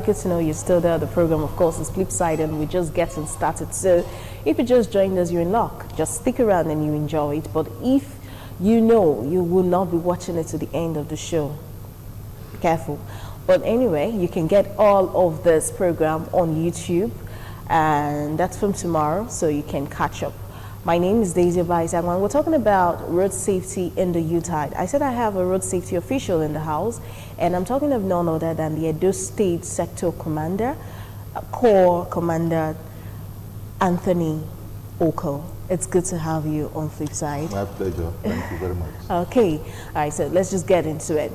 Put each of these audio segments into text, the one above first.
very good to know you're still there. The program, of course, is Flipside, and we're just getting started. So if you just joined us, you're in luck. Just stick around and you enjoy it. But if you know you will not be watching it to the end of the show, be careful. But anyway, you can get all of this program on YouTube, and that's from tomorrow, so you can catch up. My name is Daisy Baisagwan. We're talking about road safety in the Yuletide. I said I have a road safety official in the house, and I'm talking of none other than the Edo State Sector Commander, Corps Commander Anthony Oko. It's good to have you on Flipside. My pleasure. Thank you very much. Okay. All right, so let's just get into it.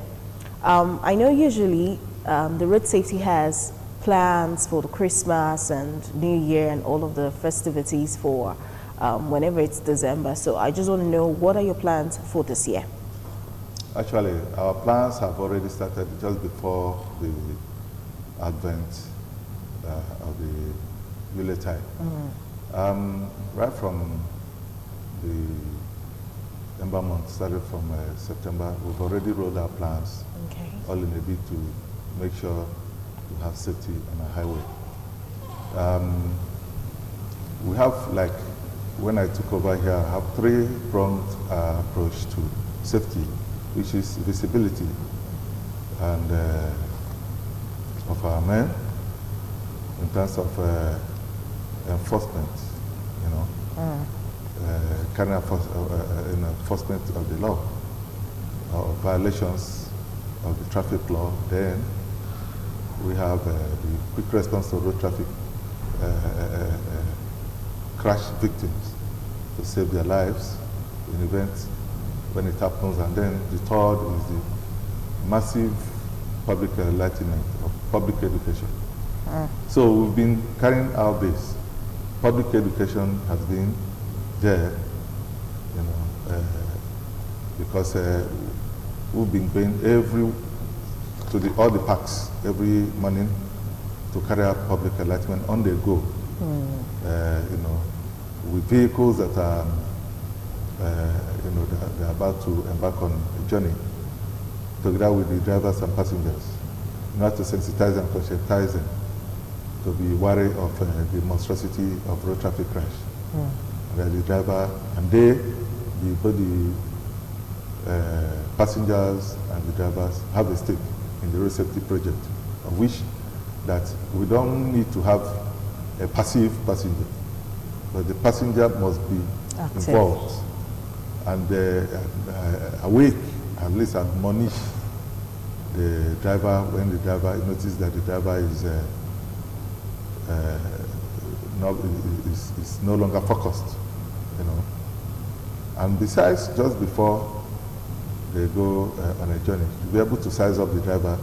I know usually the road safety has plans for the Christmas and New Year and all of the festivities for whenever it's December. So I just want to know, what are your plans for this year? Actually, our plans have already started just before the advent of the Yuletide. Right from the Ember month, started from September, we've already rolled our plans, all in a bid to make sure we have safety on our highway. We have, like, when I took over here, I have three-pronged approach to safety, which is visibility and of our men in terms of enforcement, you know, kind of enforcement of the law, or violations of the traffic law. Then we have the quick response to road traffic crash victims to save their lives in events when it happens. And then the third is the massive public enlightenment or public education. So we've been carrying our base. Public education has been there, you know, because we've been going all the parks every morning to carry out public enlightenment on the go. You know, with vehicles that are, you know, they're about to embark on a journey, together with the drivers and passengers, in order to sensitize and conscientize them to be wary of the monstrosity of road traffic crash. Where the driver and both the passengers and the drivers have a stake in the road safety project, of which that we don't need to have a passive passenger, but the passenger must be active, involved, and awake, at least admonish the driver when the driver notices that the driver is no longer focused, you know. And besides, just before they go on a journey, to be able to size up the driver,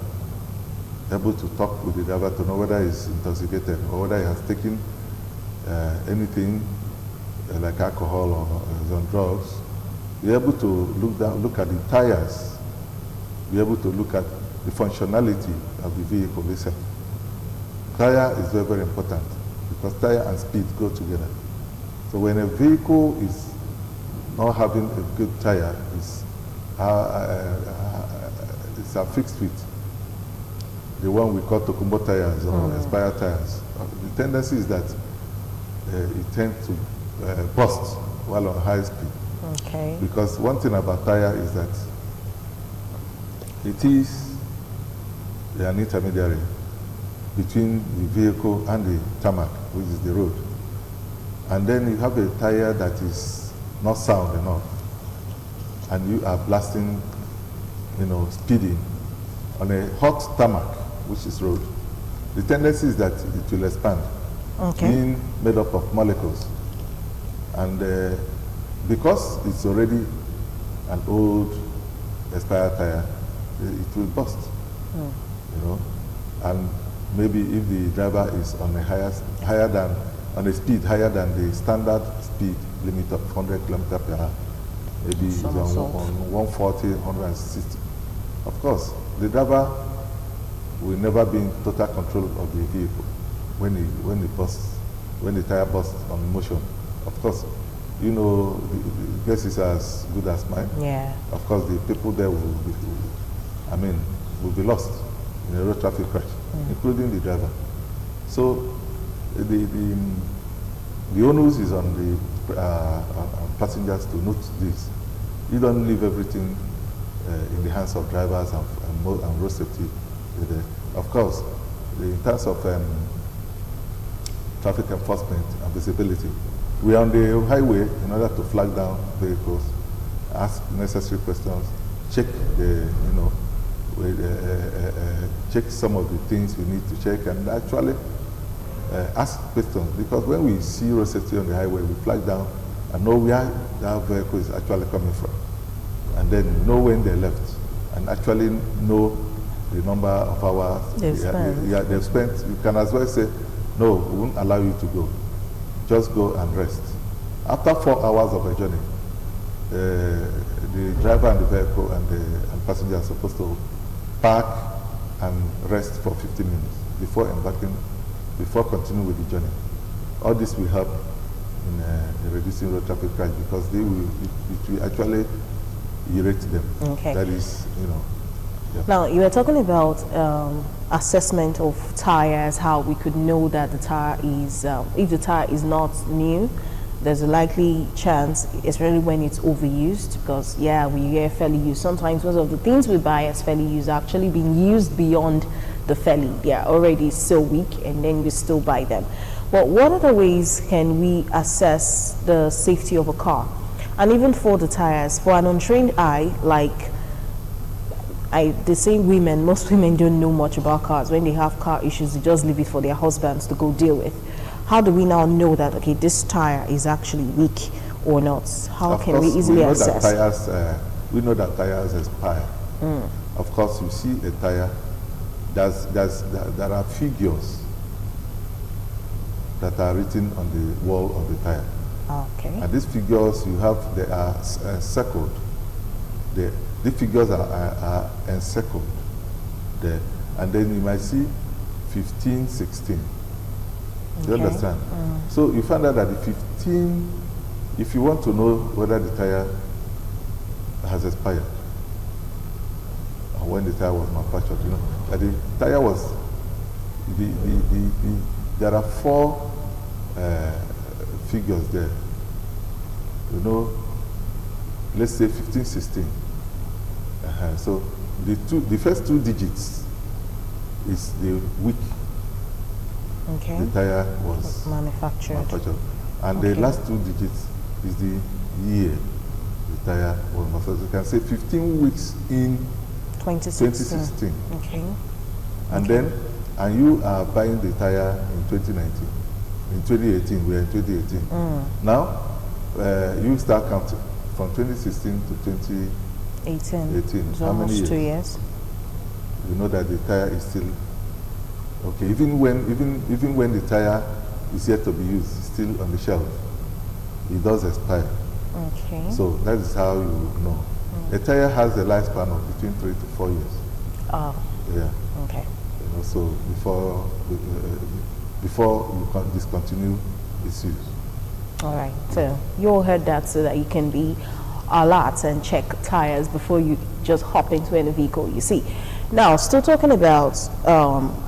able to talk with the driver to know whether he's intoxicated or whether he has taken anything like alcohol or is on drugs. Be able to look at the tires, be able to look at the functionality of the vehicle itself. Tire is very, very important, because tire and speed go together. So when a vehicle is not having a good tire, it's affixed with the one we call Tokumbo tires or expired tires. The tendency is that it tends to burst while on high speed. Okay. Because one thing about tire is that it is an intermediary between the vehicle and the tarmac, which is the road. And then you have a tire that is not sound enough, and you are blasting, you know, speeding on a hot tarmac, which is road. The tendency is that it will expand, being made up of molecules. And because it's already an old expired tire, it will burst, you know. And maybe if the driver is on a speed higher than the standard speed limit of 100 km per hour, maybe it's on 140, 160. Of course, the driver will never be in total control of the vehicle when the tire bursts on motion. Of course, you know, the guess is as good as mine. Yeah. Of course, the people there will be lost in a road traffic crash. including the driver. So the onus is on the on passengers to note this. You don't leave everything in the hands of drivers and road safety. Of course, in terms of traffic enforcement and visibility, we are on the highway in order to flag down vehicles, ask necessary questions, check check some of the things we need to check, and actually ask questions, because when we see road safety on the highway, we flag down and know where that vehicle is actually coming from, and then know when they left, and actually know the number of hours they've spent. You can as well say, no, we won't allow you to go. Just go and rest. After 4 hours of a journey, the driver and the vehicle and passenger are supposed to park and rest for 15 minutes before continuing with the journey. All this will help in reducing road traffic crash, because it will actually irate them. Okay. That is, yeah. Now, you were talking about assessment of tires, how we could know that the tire is, if the tire is not new, there's a likely chance, especially when it's overused, because yeah, we hear fairly used. Sometimes most of the things we buy as fairly used are actually being used beyond the fairly. They are already so weak, and then we still buy them. But what other ways can we assess the safety of a car? And even for the tires, for an untrained eye, like they say most women don't know much about cars. When they have car issues, they just leave it for their husbands to go deal with. How do we now know that, okay, this tire is actually weak or not? How can we easily assess? We know that tires expire. Of course, you see a tire, there are figures that are written on the wall of the tire. Okay. And these figures they are encircled. The figures are encircled there. And then you might see 15, 16. Okay. You understand? So you find out that the 15, if you want to know whether the tire has expired, or when the tire was manufactured, that the tire was, there are 4 figures there. Let's say 15, 16. So the first 2 digits is the week the tire was manufactured. And the last 2 digits is the year the tire was manufactured. You can say 15 weeks in 2016. Okay. And you are buying the tire in 2019. In 2018, we are in 2018. Now, you start counting from 2016 to 2018. It's How many almost years? 2 years. You know that the tire is still okay. Even when the tire is yet to be used, it's still on the shelf. It does expire. Okay. So that is how you know. A tire has a lifespan of between 3 to 4 years. Oh. Yeah. Okay. So before you can discontinue its use. All right. So you all heard that, so that you can be alert and check tires before you just hop into any vehicle you see. Now, still talking about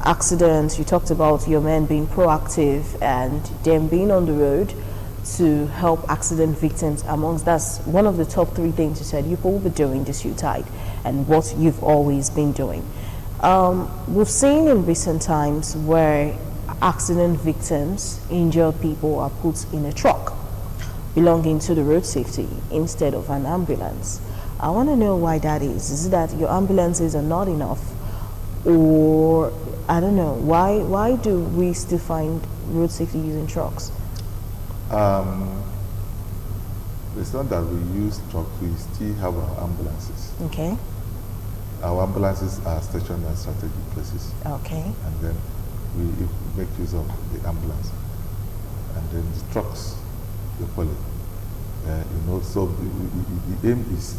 accidents, you talked about your men being proactive and them being on the road to help accident victims. That's one of the top 3 things you said you will be doing this Yuletide, and what you've always been doing. We've seen in recent times where accident victims, injured people, are put in a truck belonging to the road safety instead of an ambulance. I want to know why that is. Is it that your ambulances are not enough, or I don't know, why do we still find road safety using trucks? It's not that we use trucks, we still have our ambulances. Okay. Our ambulances are stationed at strategic places. Okay. And then we make use of the ambulance. And then the trucks, equally. So the aim is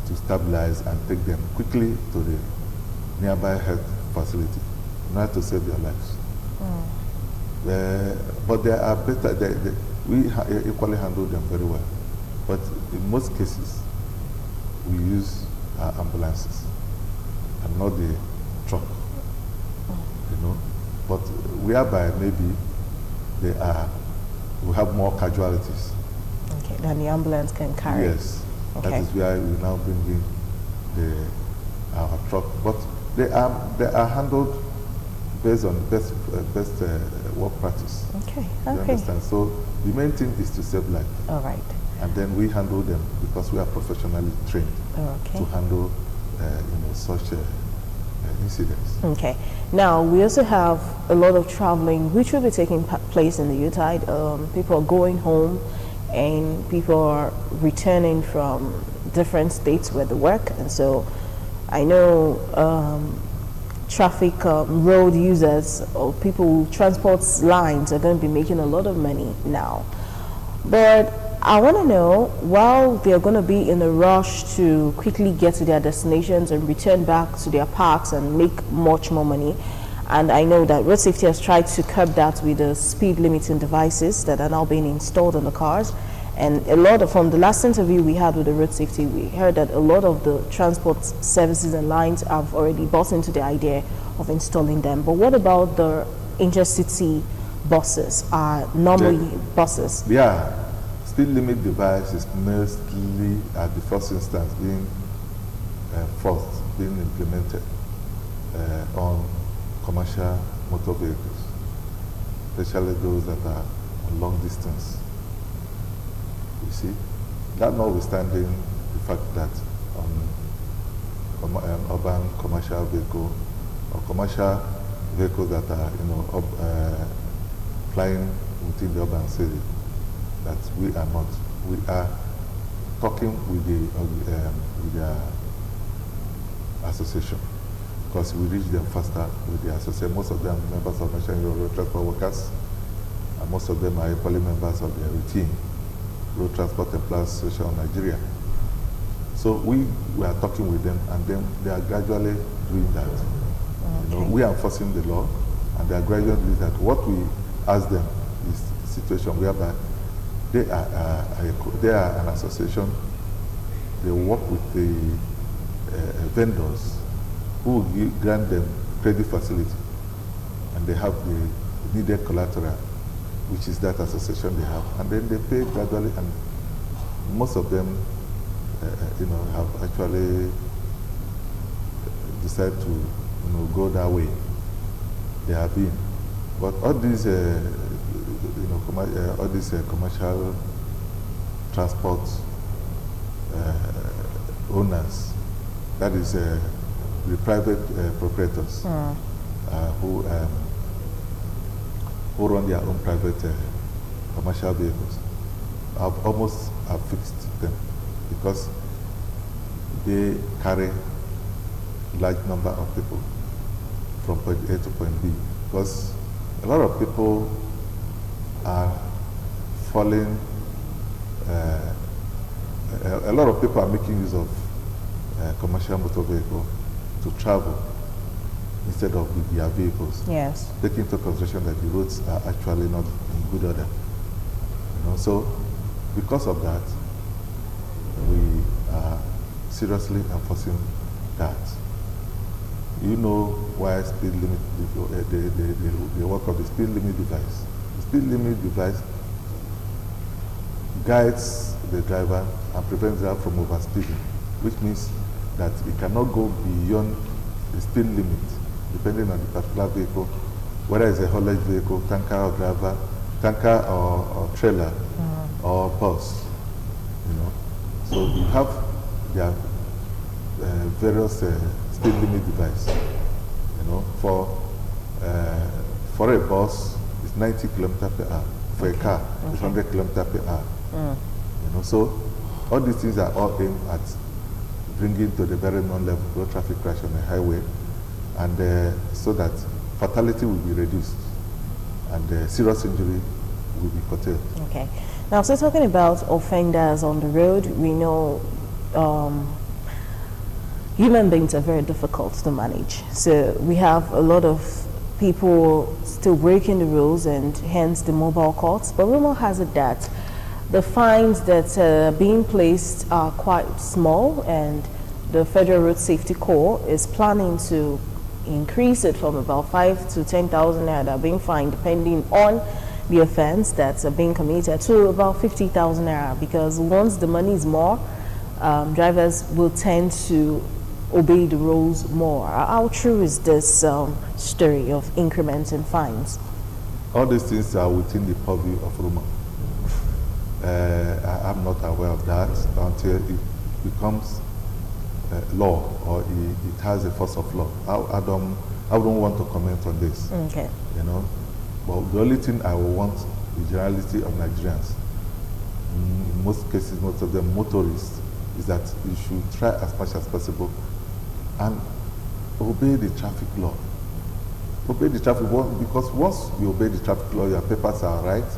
to stabilize and take them quickly to the nearby health facility in order to save their lives. But there are better, we equally handle them very well. But in most cases, we use our ambulances and not the truck. The But whereby maybe we have more casualties. Okay, then the ambulance can carry. Yes, okay. that is why we now bring in our truck. But they are handled based on best work practice. Okay, You understand? So the main thing is to save life. All right. And then we handle them because we are professionally trained to handle such incidents. Okay. Now, we also have a lot of traveling which will be taking place in the Yuletide. People are going home and people are returning from different states where they work. And so I know traffic road users or people who transport lines are going to be making a lot of money now. But I want to know, while they're going to be in a rush to quickly get to their destinations and return back to their parks and make much more money, and I know that road safety has tried to curb that with the speed limiting devices that are now being installed on the cars. And from the last interview we had with the road safety, we heard that a lot of the transport services and lines have already bought into the idea of installing them. But what about the intercity buses, normally buses? Yeah. Speed limit device is mostly at the first instance being implemented on commercial motor vehicles, especially those that are on long distance. You see, that notwithstanding the fact that on urban commercial vehicle or commercial vehicles that are flying within the urban city, that we are not. We are talking with the association because we reach them faster with the association. Most of them are members of National Road Transport Workers, and most of them are equally members of the routine Road Transport Employees Association of Nigeria. So we are talking with them, and then they are gradually doing that. Okay. We are enforcing the law, and they are gradually doing that. What we ask them is the situation whereby they are an association. They work with the vendors who will grant them credit facility, and they have the needed collateral, which is that association they have, and then they pay gradually. And most of them, have actually decided to, go that way. They have been, but all these. All these commercial transport owners, that is the private proprietors who run their own private commercial vehicles, almost have fixed them because they carry large number of people from point A to point B. Because a lot of people are falling, a lot of people are making use of commercial motor vehicle to travel instead of with their vehicles. Yes. Taking into consideration that the roads are actually not in good order. So because of that, we are seriously enforcing that. You know why speed limit, the work of the speed limit device. The speed limit device guides the driver and prevents them from overspeeding, which means that it cannot go beyond the speed limit, depending on the particular vehicle, whether it's a haulage vehicle, tanker or driver, tanker or trailer or bus. So you have their various speed limit device. For a bus, it's 90 kilometers per hour. For a car, it's 100 kilometers per hour. So all these things are all aimed at bringing to the very non-level road traffic crash on the highway, and so that fatality will be reduced and serious injury will be curtailed. Okay. Now, so talking about offenders on the road, we know human beings are very difficult to manage. So we have a lot of people still breaking the rules, and hence the mobile courts. But rumor has it that the fines that are being placed are quite small, and the Federal Road Safety Corps is planning to increase it from about 5 to 10,000 naira that are being fined depending on the offense that's being committed to about 50,000 naira, because once the money is more, drivers will tend to obey the rules more. How true is this story of increments and fines? All these things are within the purview of rumor. I'm not aware of that until it becomes law, or it has a force of law. I don't want to comment on this. Okay. You know, but the only thing I will want the generality of Nigerians, in most cases, most of them motorists, is that you should try as much as possible and obey the traffic law. Obey the traffic law, because once you obey the traffic law, your papers are right,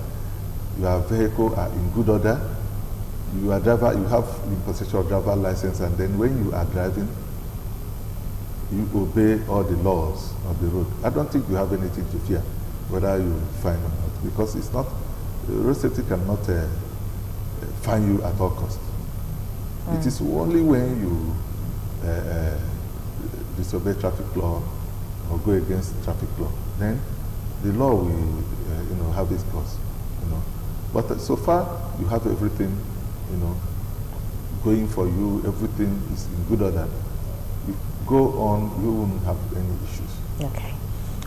your vehicle are in good order, you are driver, you have in possession of driver license, and then when you are driving, you obey all the laws of the road. I don't think you have anything to fear, whether you fine or not, because it's not, road safety cannot fine you at all costs. It is only when you disobey traffic law or go against traffic law, then the law will, have its course, But so far, you have everything, going for you. Everything is in good order. You go on, you won't have any issues. Okay.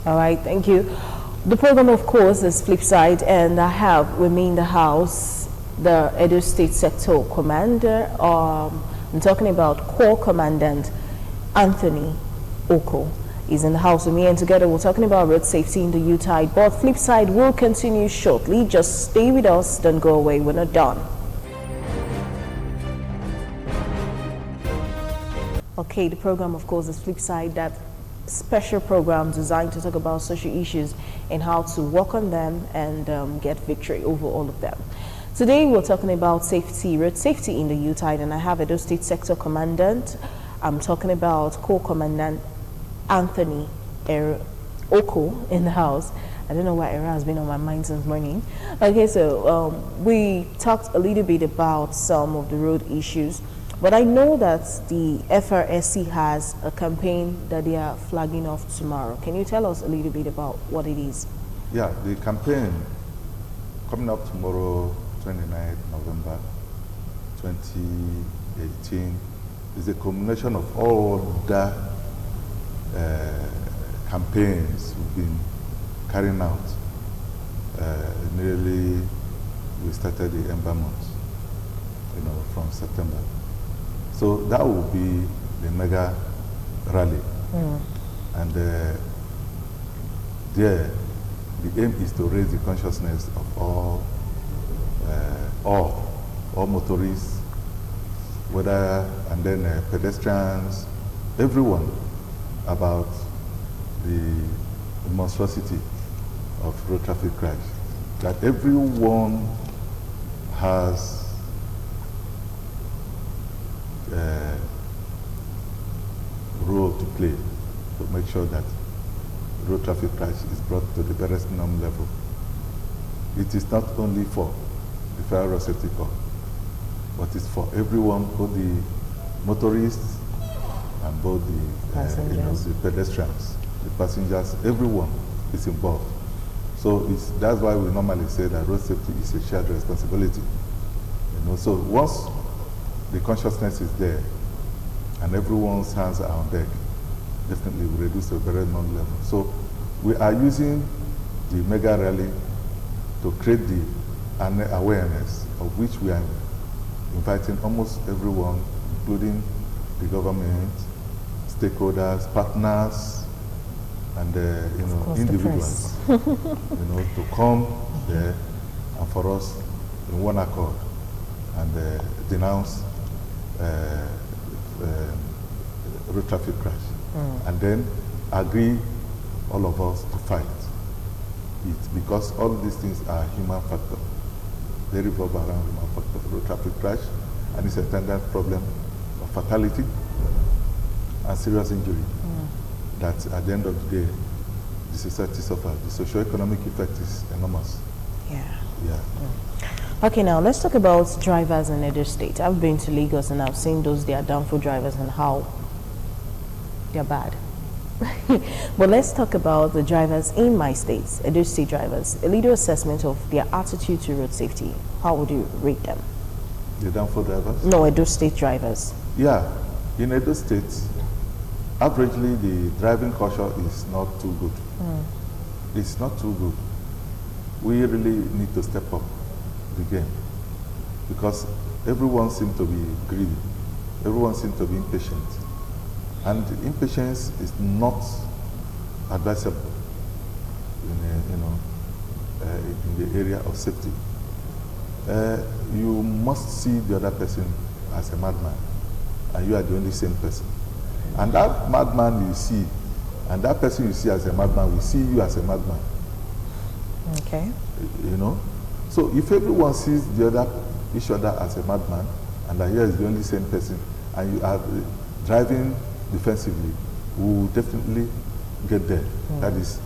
All right. Thank you. The program, of course, is Flipside, and I have with me in the house the Edo State Sector Commander. I'm talking about Corps Commandant Anthony Oko is in the house with me, and together we're talking about road safety in the Yuletide. But Flipside will continue shortly. Just stay with us, don't go away, we're not done. Okay, the program, of course, is Flipside, that special program designed to talk about social issues and how to work on them and get victory over all of them. Today we're talking about safety, road safety in the Yuletide, and I have Edo State Sector Commandant. I'm talking about Corps Commandant Anthony Oko in the house. I don't know why Era has been on my mind since morning. Okay, so we talked a little bit about some of the road issues, but I know that the FRSC has a campaign that they are flagging off tomorrow. Can you tell us a little bit about what it is? Yeah, the campaign coming up tomorrow, 29th November 2018, is a combination of all the campaigns we've been carrying out. Nearly, we started the Ember month, from September. So that will be the mega rally. And there, the aim is to raise the consciousness of all motorists, and then pedestrians, everyone, about the monstrosity of road traffic crash. That everyone has a role to play to make sure that road traffic crash is brought to the barest minimum level. It is not only for the Federal Road Safety Corps, but it's for everyone, both the motorists and both the the pedestrians, the passengers, everyone is involved. So that's why we normally say that road safety is a shared responsibility. So once the consciousness is there and everyone's hands are on deck, definitely we reduce the very minimum level. So we are using the mega rally to create the awareness, of which we are inviting almost everyone, including the government, stakeholders, partners, and individuals, to come there and for us in one accord and denounce road traffic crash, and then agree, all of us, to fight it, because all these things are human factor. They revolve around human factor. Road traffic crash, and it's a attendant problem of fatality and serious injury. That at the end of the day, the society suffers. The socio-economic effect is enormous. Yeah. Yeah. Okay, now let's talk about drivers in other states. I've been to Lagos and I've seen they are downfall drivers and how they're bad. But let's talk about the drivers in my states, Edo State drivers. A little assessment of their attitude to road safety. How would you rate them? The downfall drivers? No, Edo State drivers. Yeah, in Edo State, averagely the driving culture is not too good. It's not too good. We really need to step up the game because everyone seems to be greedy. Everyone seems to be impatient. And impatience is not advisable in the area of safety. You must see the other person as a madman, and you are the only sane person. And that madman you see, and that person you see as a madman will see you as a madman. Okay. You know? So if everyone sees each other as a madman, and that here is the only sane person, and you are driving defensively, we will definitely get there. That is,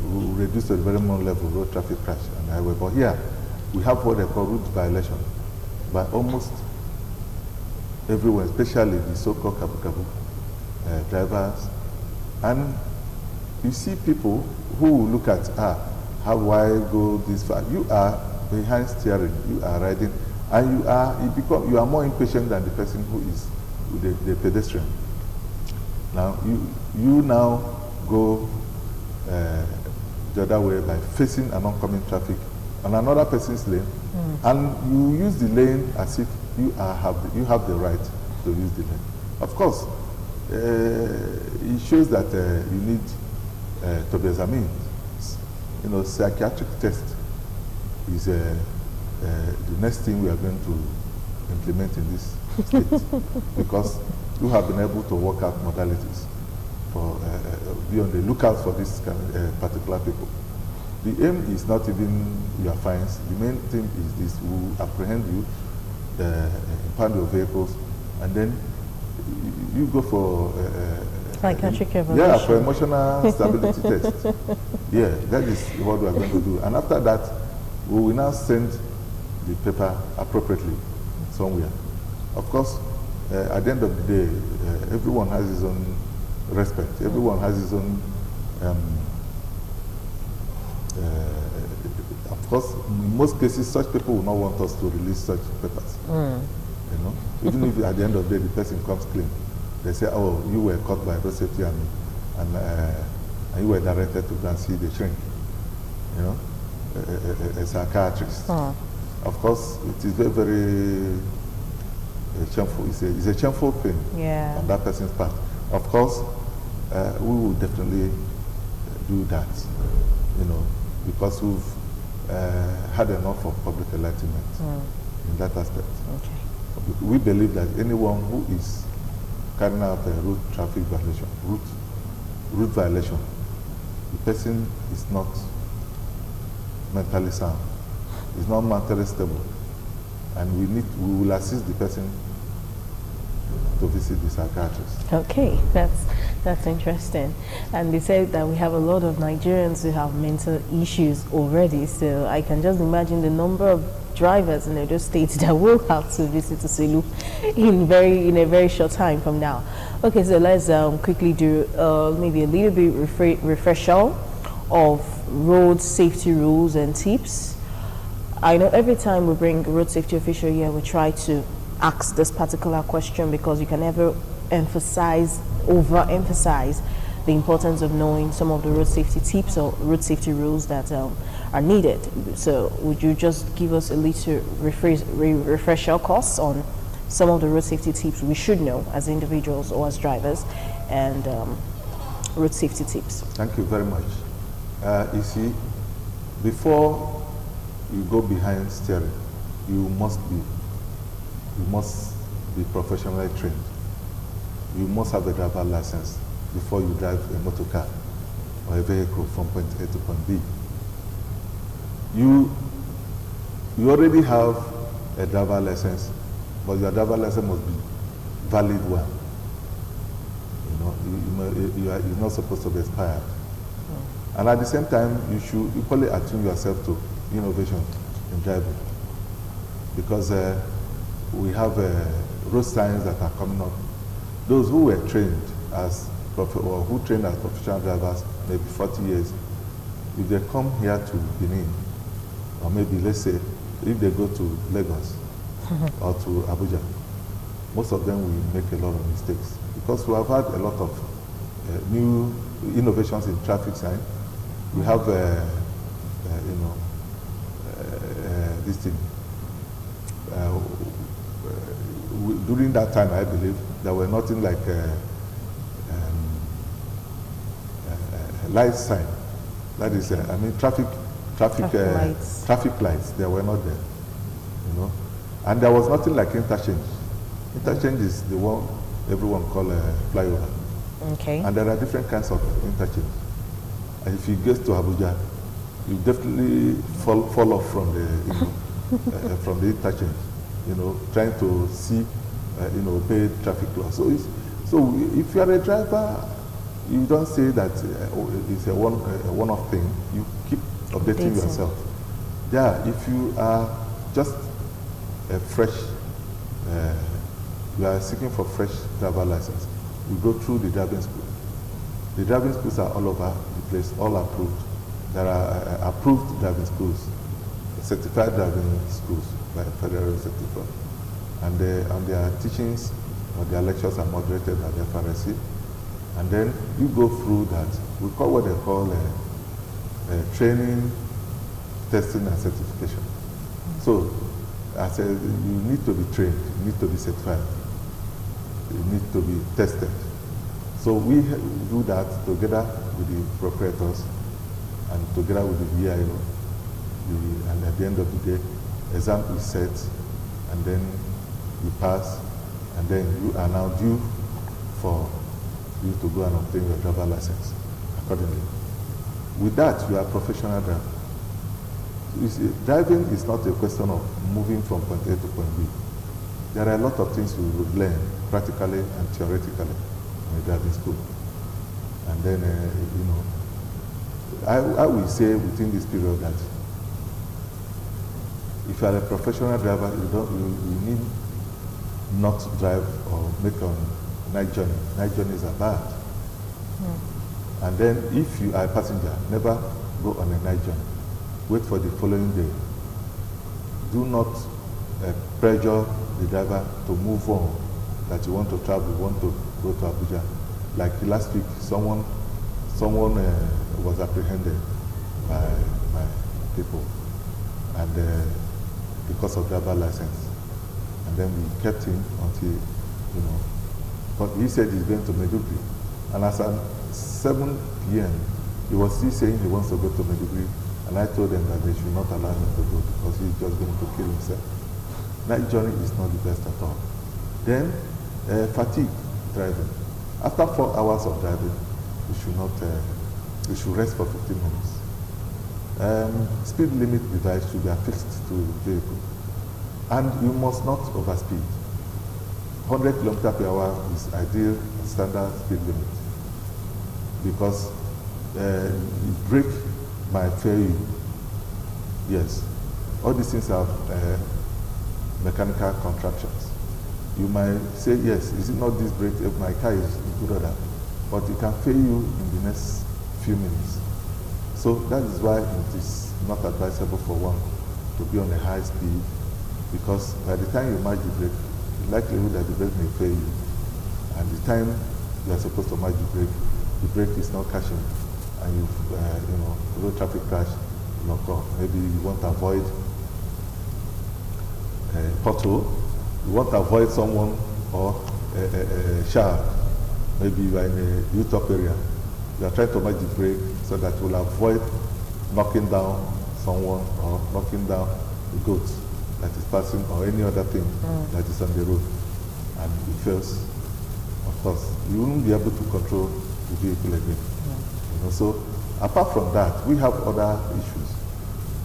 we will reduce to the very minimum level road traffic crash on the highway. But here, we have what they call route violation by almost everyone, especially the so-called kabu drivers. And you see people who will look at, how do I go this far? You are behind steering, you are riding, and you are more impatient than the person who is the pedestrian. Now, you now go the other way by facing an oncoming traffic on another person's lane, and you use the lane as if you have the right to use the lane. Of course, it shows that you need to be examined. You know, psychiatric test is the next thing we are going to implement in this state because you have been able to work out modalities for be on the lookout for this kind of, particular people. The aim is not even your fines. The main thing is this: we will apprehend you, impound your vehicles, and then you go for psychiatric evaluation. Yeah, for emotional stability test. Yeah, that is what we are going to do. And after that, we will now send the paper appropriately somewhere. Of course, at the end of the day, everyone has his own respect. Everyone has his own. Of course, in most cases, such people will not want us to release such papers. You know, even if at the end of the day the person comes clean, they say, "Oh, you were caught by road safety and you were directed to go and see the shrink." You know, a psychiatrist. Of course, it is very, very shameful. It's a shameful thing on that person's part. Of course, we will definitely do that. You know, because we've had enough of public enlightenment in that aspect. Okay. We believe that anyone who is carrying out a road traffic violation, route violation, the person is not mentally sound, is not mentally stable, and we will assist the person to visit the psychiatrist. Okay, that's interesting. And they said that we have a lot of Nigerians who have mental issues already, so I can just imagine the number of drivers in Edo State that will have to visit Uselu in a very short time from now. Okay, so let's quickly do maybe a little bit refresher of road safety rules and tips. I know every time we bring a road safety official here, we try to ask this particular question because you can never overemphasize the importance of knowing some of the road safety tips or road safety rules that are needed. So would you just give us a little refresher course on some of the road safety tips we should know as individuals or as drivers, and road safety tips? Thank you very much. You see, before you go behind steering, you must be professionally trained. You must have a driver license before you drive a motor car or a vehicle from point A to point B. You already have a driver license, but your driver license must be valid one. You know, you're not supposed to be expired. And at the same time, you should equally attune yourself to innovation in driving, because we have road signs that are coming up. Those who were trained as or who train as professional drivers, maybe 40 years, if they come here to Benin, or maybe let's say if they go to Lagos or to Abuja, most of them will make a lot of mistakes because we have had a lot of new innovations in traffic sign. We have, this thing. During that time, I believe there were nothing like light sign. That is, traffic lights. Traffic lights. They were not there, and there was nothing like interchange. Interchange is the one everyone call a flyover. Okay. And there are different kinds of interchange. And if you get to Abuja, you definitely fall off from the from the interchange. Trying to see, obey traffic laws. So if you are a driver, you don't say that it's a one-off thing. You keep updating yourself. Yeah, if you are just a fresh, you are seeking for fresh driver license, you go through the driving school. The driving schools are all over the place, all approved. There are approved driving schools, certified driving schools by federal certificate, and their teachings or their lectures are moderated by the FRSC. And then you go through that. We call what they call training, testing, and certification. So, I said, you need to be trained, you need to be certified, you need to be tested. So we do that together with the proprietors and together with the VIO. And at the end of the day, exam is set, and then you pass, and then you are now due for you to go and obtain your driver license accordingly. With that, you are a professional driver. You see, driving is not a question of moving from point A to point B. There are a lot of things you would learn practically and theoretically in a driving school. And then, I will say within this period that if you are a professional driver, you need not drive or make a night journey. Night journeys are bad. And then if you are a passenger, never go on a night journey. Wait for the following day. Do not pressure the driver to move on, that you want to travel, you want to go to Abuja. Like last week, someone was apprehended by people, and because of driver license. And then we kept him until, but he said he's going to Maiduguri. And as at 7 p.m., he was still saying he wants to go to Maiduguri. And I told them that they should not allow him to go because he's just going to kill himself. Night journey is not the best at all. Then, fatigue driving. After 4 hours of driving, you should rest for 15 minutes. Speed limit device should be affixed to the vehicle. And you must not overspeed. 100 km per hour is ideal standard speed limit. Because brake might fail you. Yes. All these things have mechanical contractions. You might say, yes, is it not this brake if my car is good or that? But it can fail you in the next few minutes. So that is why it is not advisable for one to be on a high speed, because by the time you match the brake, the likelihood that the brake may fail you, and the time you are supposed to match the brake is not catching, and road traffic crash will occur. Maybe you want to avoid a pothole, you want to avoid someone or a shark. Maybe you are in a U-top area. You are trying to match the brake so that you will avoid knocking down someone or knocking down the goat that is passing or any other thing that is on the road, and it fails. Of course, you won't be able to control the vehicle again. So apart from that, we have other issues.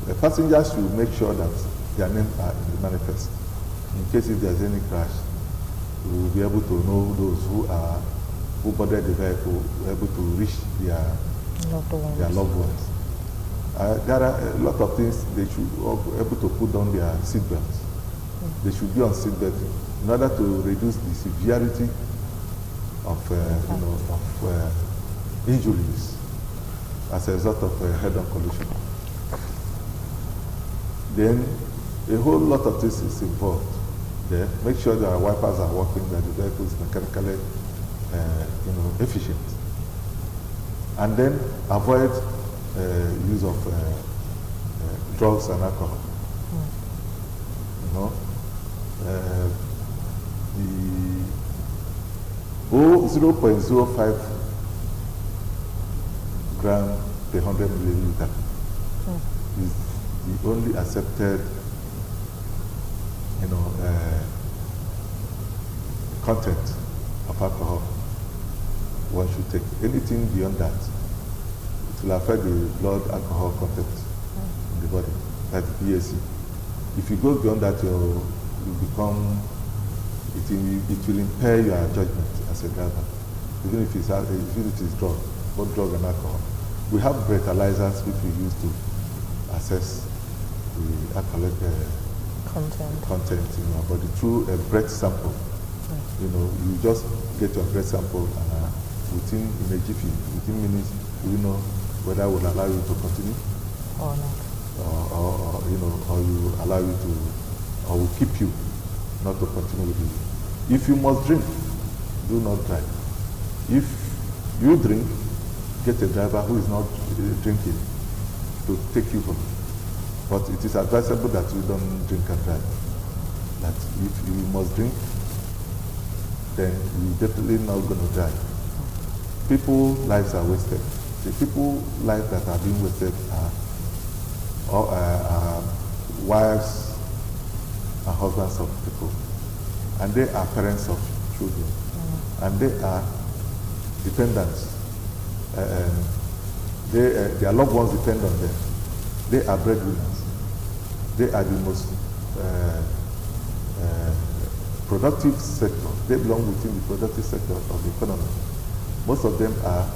The passengers should make sure that their names are in the manifest. In case if there's any crash, we will be able to know those who boarded the vehicle, able to reach their loved ones. There are a lot of things they should be able to put on their seatbelts. They should be on seatbelts in order to reduce the severity of injuries as a result of head-on collision. Then a whole lot of this is involved there. Make sure that our wipers are working, that the vehicle is mechanically efficient. And then avoid use of drugs and alcohol. The 0.05 gram per 100 milliliter is the only accepted content of alcohol one should take. Anything beyond that, it will affect the blood alcohol content in the body, that's BAC. If you go beyond that, it will impair your judgment as a driver, even if it is drug, both drug and alcohol. We have breathalyzers which we use to assess the alcoholic content in our body through a breath sample. You just get your breath sample and within minutes, you know whether it will allow you to continue or not, or you allow you to, or will keep you not to continue with it. If you must drink, do not drive. If you drink, get a driver who is not drinking to take you home. But it is advisable that you don't drink and drive. That if you must drink, then you're definitely not going to drive. People's lives are wasted. The people's lives that are being wasted are wives and husbands of people. And they are parents of children. And they are dependents. Their loved ones depend on them. They are breadwinners. They are the most productive sector. They belong within the productive sector of the economy. Most of them are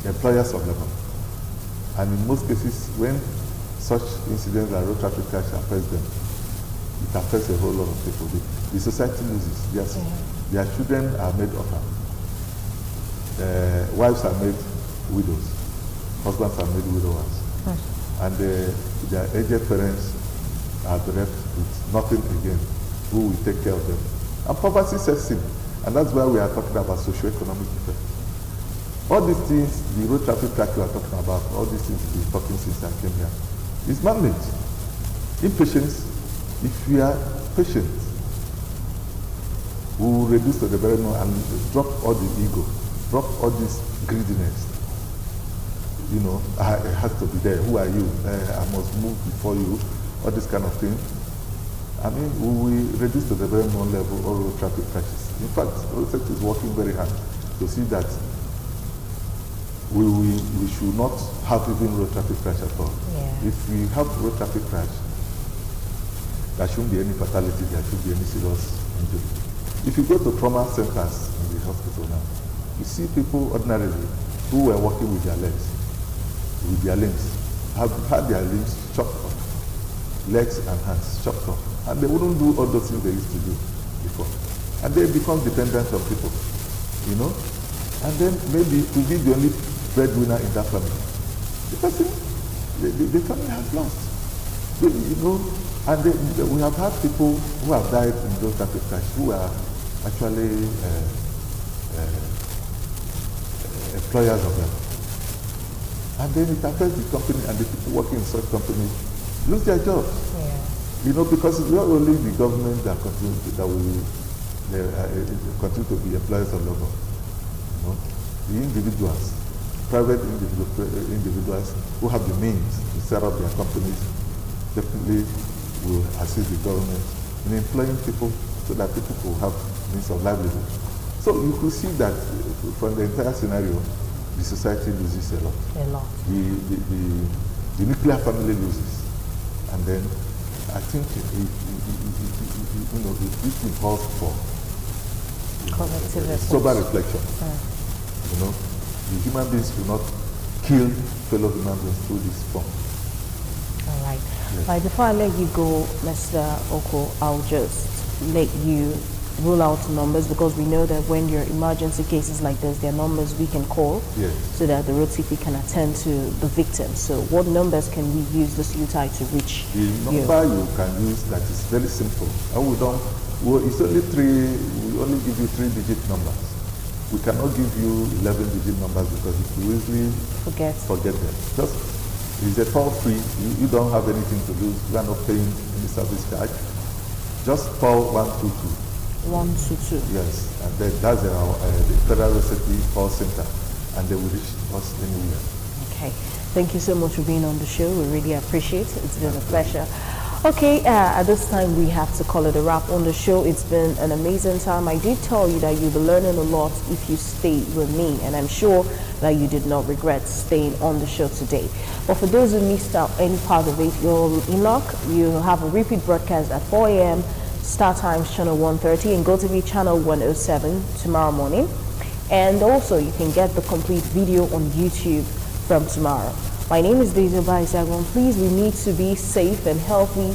employers of labor. And in most cases, when such incidents like road traffic crash affects them, it affects a whole lot of people. The society loses. Their children are made orphans. Wives are made widows. Husbands are made widowers. And their aged parents are bereft with nothing again. Who will take care of them? And poverty sets in. And that's why we are talking about socio-economic effect. All these things, the road traffic crash we are talking about, all these things we've been talking since I came here, is man-made. Impatience, if we are patient, we will reduce to the very minimum and drop all the ego, drop all this greediness. It has to be there. Who are you? I must move before you. All this kind of thing. I mean, we will reduce to the very minimum level all road traffic crashes. In fact, road safety is working very hard to see that we should not have even road traffic crash at all. Yeah. If we have road traffic crash, there shouldn't be any fatality, there shouldn't be any serious injury. If you go to trauma centers in the hospital now, you see people ordinarily who were walking with their limbs, have had their limbs chopped off, legs and hands chopped off, and they wouldn't do all those things they used to do before. And they become dependent on people, and then maybe to be the only breadwinner in that family. The person, the family has lost, and we have had people who have died in those traffic crashes who are actually employers of them. And then it affects the company, and the people working in such companies lose their jobs. Yeah. Because it's not only the government that will continue to be employers of labor. The individuals, private individuals who have the means to set up their companies definitely will assist the government in employing people so that people will have means of livelihood. So you could see that from the entire scenario, the society loses a lot. The nuclear family loses. And then I think it calls for sober reflection. The human beings will not kill fellow human beings through this form. All right. Yes. Right. Before I let you go, Mr. Oko, I'll just let you rule out numbers, because we know that when there are emergency cases like this, there are numbers we can call so that the road safety can attend to the victim. So what numbers can we use this Yuletide to reach? The number you can use that is very simple. And it's only we only give you 3-digit numbers. We cannot give you 11-digit numbers because you easily forget them. Just it's a toll free. You don't have anything to lose. You are not paying any service charge. Just call 122. 122. Yes, and then that's the Federal Road Safety call center, and they will reach us anywhere. Okay, thank you so much for being on the show. We really appreciate it. It's been a pleasure. Okay, at this time we have to call it a wrap on the show. It's been an amazing time. I did tell you that you'll be learning a lot if you stay with me, and I'm sure that you did not regret staying on the show today. But for those who missed out any part of it, you're in luck. You have a repeat broadcast at 4 a.m. Star Times channel 130 and GoTV channel 107 tomorrow morning. And also you can get the complete video on YouTube from tomorrow. My name is Daisy Baisagon. Please, we need to be safe and healthy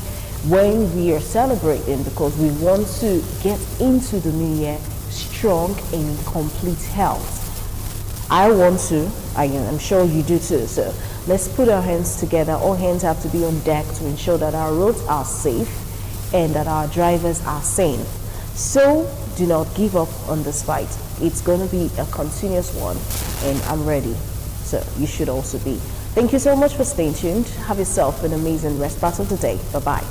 when we are celebrating, because we want to get into the new year strong and in complete health. I want to, I'm sure you do too. So let's put our hands together. All hands have to be on deck to ensure that our roads are safe and that our drivers are sane. So do not give up on this fight. It's going to be a continuous one, and I'm ready. So you should also be. Thank you so much for staying tuned. Have yourself an amazing rest part of the day. Bye-bye.